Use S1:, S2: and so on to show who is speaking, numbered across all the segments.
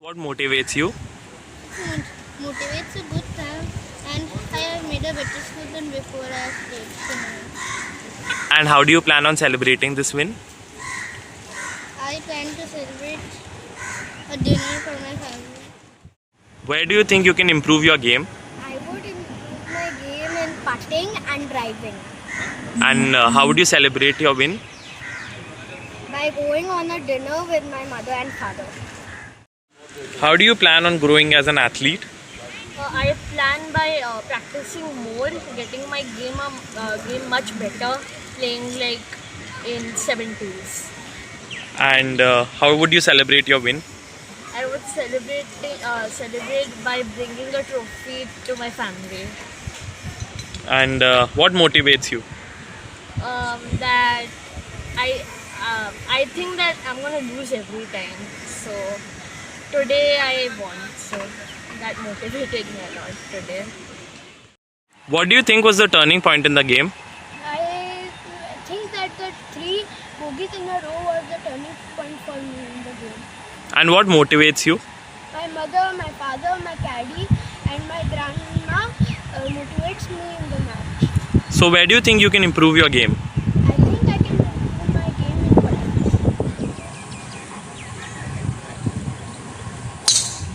S1: What motivates you?
S2: Motivates a good time, and I have made a better score than before I have played tournament.
S1: And how do you plan on celebrating this win?
S2: I plan to celebrate a dinner for my family.
S1: Where do you think you can improve your game?
S2: I would improve my game in putting and driving
S1: And how would you celebrate your win?
S2: by going on a dinner with my mother and father.
S1: How do you plan on growing as an athlete?
S3: I plan by practicing more, getting my game much better, playing like in 70s.
S1: And how would you celebrate your win?
S3: I would celebrate by bringing a trophy to my family.
S1: And what motivates you?
S3: That I think that I'm gonna lose every time. So today I won. So that motivated me a lot today.
S1: What do you think was the turning point in the game?
S2: I think that the 3 bogeys in a row was the turning point for me in the game.
S1: And what motivates you?
S2: My mother, my father, my caddy, and my grandma motivates me in the match.
S1: So where do you think you can improve your game?
S2: I think I can improve my game in putting.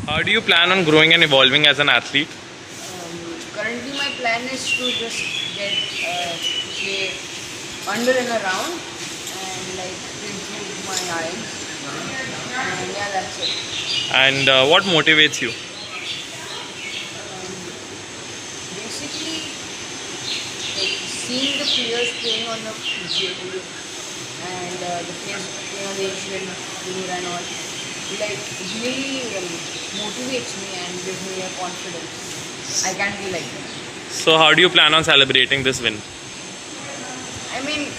S1: How do you plan on growing and evolving as an athlete?
S4: Currently, my plan is to just get to play under and around and like to improve my eyes. And yeah, that's it.
S1: And what motivates you?
S4: Basically, like seeing the players playing on the PGA tour and the players playing on the Asian tour and all, like really motivates me and gives me a confidence. I can be like them.
S1: So how do you plan on celebrating this win?
S4: I mean,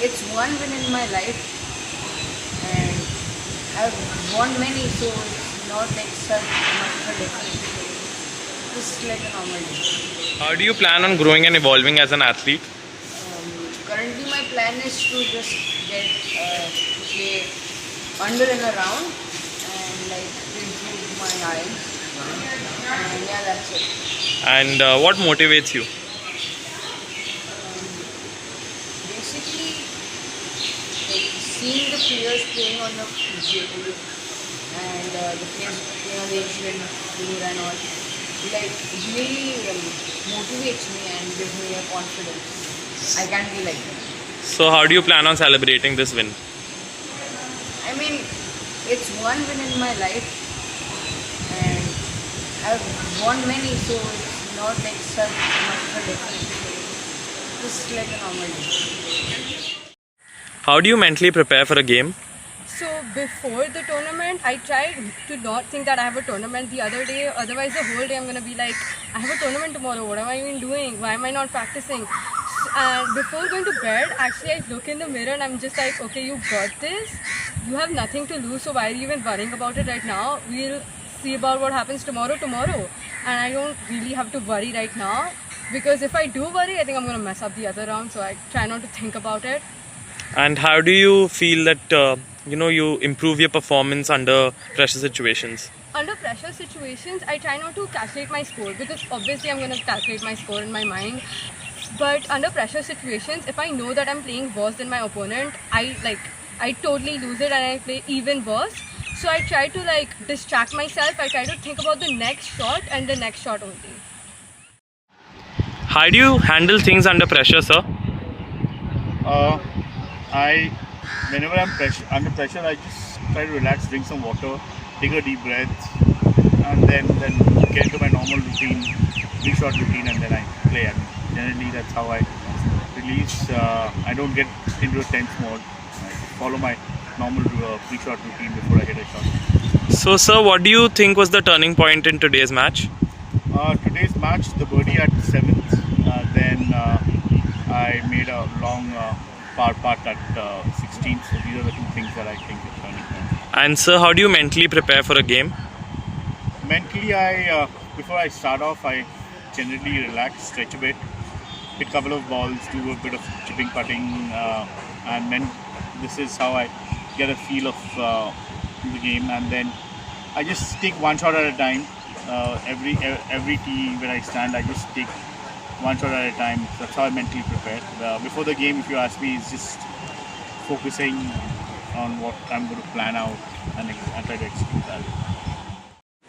S4: it's one win in my life, and I've won many, so it's not like such much of a difference. Just like a normal day.
S1: How do you plan on growing and evolving as an athlete?
S4: Currently, my plan is to just get to play under and around and like to improve my eyes. And yeah, that's it.
S1: And what motivates you?
S4: Basically, like seeing the players playing on the PGA tour and the players playing on the Asian tour and all, like really motivates me and gives me a confidence. I can be like them.
S1: So how do you plan on celebrating this win?
S4: I mean, it's one win in my life, and I've won many, so it's not like such much of a difference. Just like a normal day.
S1: How do you mentally prepare for a game?
S5: So before the tournament, I tried to not think that I have a tournament the other day. Otherwise, the whole day I'm gonna be like, I have a tournament tomorrow. What am I even doing? Why am I not practicing? And before going to bed, actually, I look in the mirror and I'm just like, okay, you got this. You have nothing to lose. So why are you even worrying about it right now? We'll see about what happens tomorrow. And I don't really have to worry right now, because if I do worry, I think I'm gonna mess up the other round. So I try not to think about it.
S1: And how do you feel that you improve your performance under pressure situations?
S5: Under pressure situations, I try not to calculate my score, because obviously I'm going to calculate my score in my mind. But under pressure situations, if I know that I'm playing worse than my opponent, I totally lose it and I play even worse. So I try to distract myself. I try to think about the next shot and the next shot only.
S1: How do you handle things under pressure, sir?
S6: Whenever I'm under pressure, I just try to relax, drink some water, take a deep breath, and then get into my normal routine, 3-shot routine, and then I play. And generally, that's how I release. I don't get into a tense mode. I follow my normal 3-shot routine before I hit a shot.
S1: So, sir, what do you think was the turning point in today's match?
S6: Today's match, the birdie at 7th, then I made a long par putt at 16th. So these are the two things that I think is turning point.
S1: And sir, how do you mentally prepare for a game?
S6: Mentally, before I start off, I generally relax, stretch a bit, hit a couple of balls, do a bit of chipping, putting, and then this is how I get a feel of the game. And then I just take one shot at a time. Every tee where I stand, I just take one shot at a time. That's how I mentally prepare. Before the game, if you ask me, it's just focusing on what I'm going to plan out and try to execute that.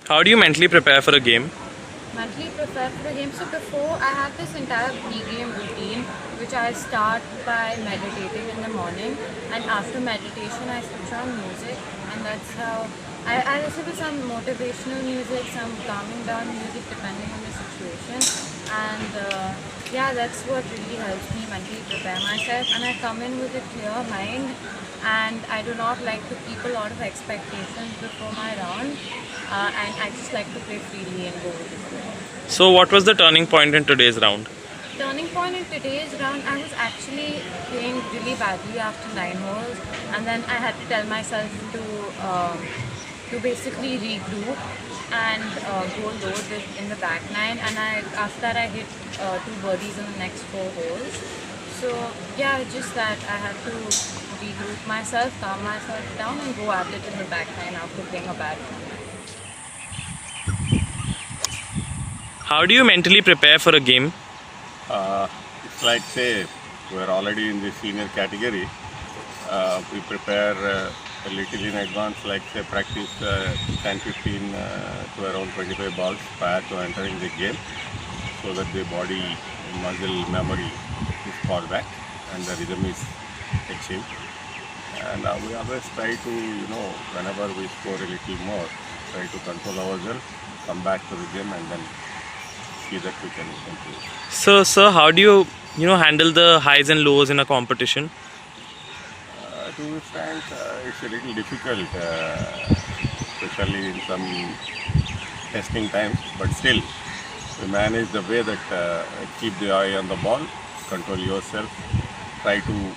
S1: How do you mentally prepare for a game?
S5: Mentally prepare for the game. So before, I have this entire pre-game routine which I start by meditating in the morning, and after meditation I switch on music, and that's how I listen to some motivational music, some calming down music depending on the situation, and yeah, that's what really helps me mentally prepare myself, and I come in with a clear mind, and I do not like to keep a lot of expectations before my round, and I just like to play freely and go with the flow.
S1: So, what was the turning point in today's round?
S5: Turning point in today's round, I was actually playing really badly after 9 holes, and then I had to tell myself to basically regroup and go low in the back 9, and after that I hit 2 birdies in the next 4 holes. So yeah, just that I had to regroup myself, calm myself down, and go at it in the back 9 after playing a bad round.
S1: How do you mentally prepare for a game?
S7: It's like, say, we're already in the senior category. We prepare a little in advance, like say practice 10, 15 to around 25 balls prior to entering the game, so that the body muscle memory is far back and the rhythm is achieved. And we always try to, whenever we score a little more, try to control ourselves, come back to the game, and then see that we can improve.
S1: So, sir, how do you handle the highs and lows in a competition?
S7: To be frank, it's a little difficult, especially in some testing times. But still, we manage the way that keep the eye on the ball, control yourself, try to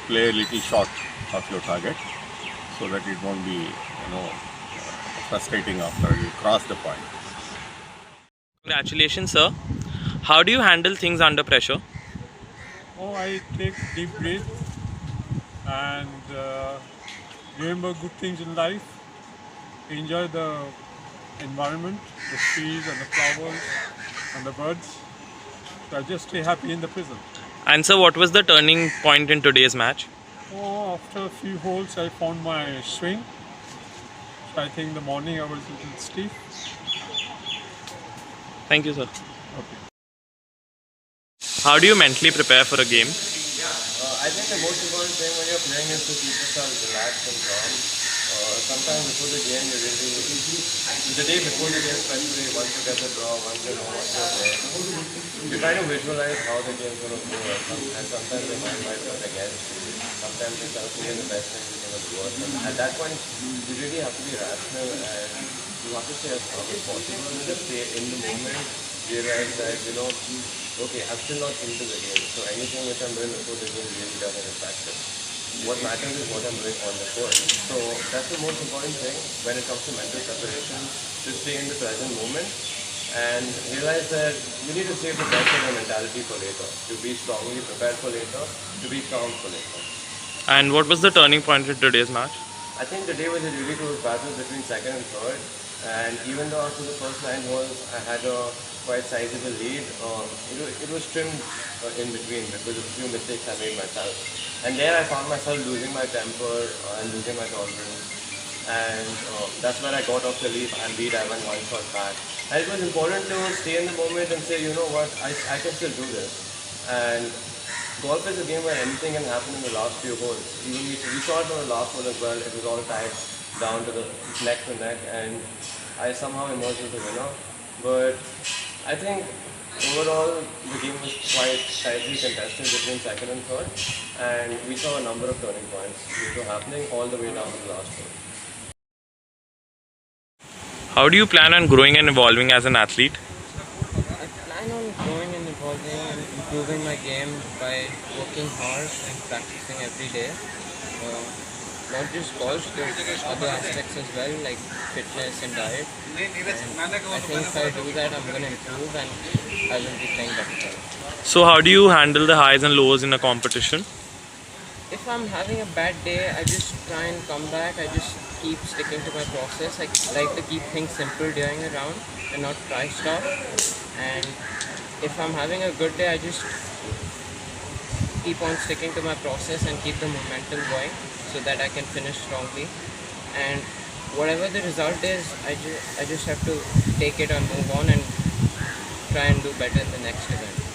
S7: play a little short of your target, so that it won't be, frustrating after you cross the point.
S1: Congratulations, sir. How do you handle things under pressure?
S8: Oh, I take deep breath and remember good things in life. Enjoy the environment, the trees and the flowers and the birds. So I just stay happy in the present.
S1: And sir, what was the turning point in today's match?
S8: Oh, after a few holes, I found my swing. So I think the morning I was a little stiff.
S1: Thank you, sir.
S8: Okay.
S1: How do you mentally prepare for a game?
S9: I think the most important thing when you're playing is to keep yourself relaxed and calm. Sometimes before the game, the day before the game, especially once you get the draw, once you know what you're playing, you try to visualize how the game's going to go. And sometimes the mind might work against you. Sometimes it's actually the best thing you can do. At that point, you really have to be rational and you have to stay as calm as possible and just stay in the moment. Realize that, okay, I'm still not into the game, so anything which I'm doing before the game really doesn't impact it. What matters is what I'm doing on the court. So that's the most important thing when it comes to mental preparation, to stay in the present moment and realize that you need to save the best of your mentality for later, to be strongly prepared for later, to be calm for later.
S1: And what was the turning point in today's match?
S9: I think today was a really close battle between second and third, and even though after the first 9 holes I had a quite sizable lead, it was trimmed in between because of a few mistakes I made myself. And there I found myself losing my temper and losing my tolerance, and that's when I got off the lead and I went 1 shot back. And it was important to stay in the moment and say, you know what, I can still do this. And golf is a game where anything can happen in the last few holes. Even we saw it on the last hole as well. It was all tied down to the neck to neck, and I somehow emerged as a winner. But I think overall the game was quite tightly contested between second and third, and we saw a number of turning points which were happening all the way down to the last hole.
S1: How do you plan on growing and evolving as an athlete?
S10: I plan on growing and evolving and improving my game by working hard and practicing every day. Not just golf, but other aspects as well, like fitness and diet. And I think if I do that, I'm going to improve and I will be playing better.
S1: So, how do you handle the highs and lows in a competition?
S10: if I'm having a bad day, I just try and come back. I just keep sticking to my process. I like to keep things simple during a round and not try stuff. And if I'm having a good day, I just keep on sticking to my process and keep the momentum going so that I can finish strongly. And whatever the result is, I just have to take it and move on and try and do better in the next event.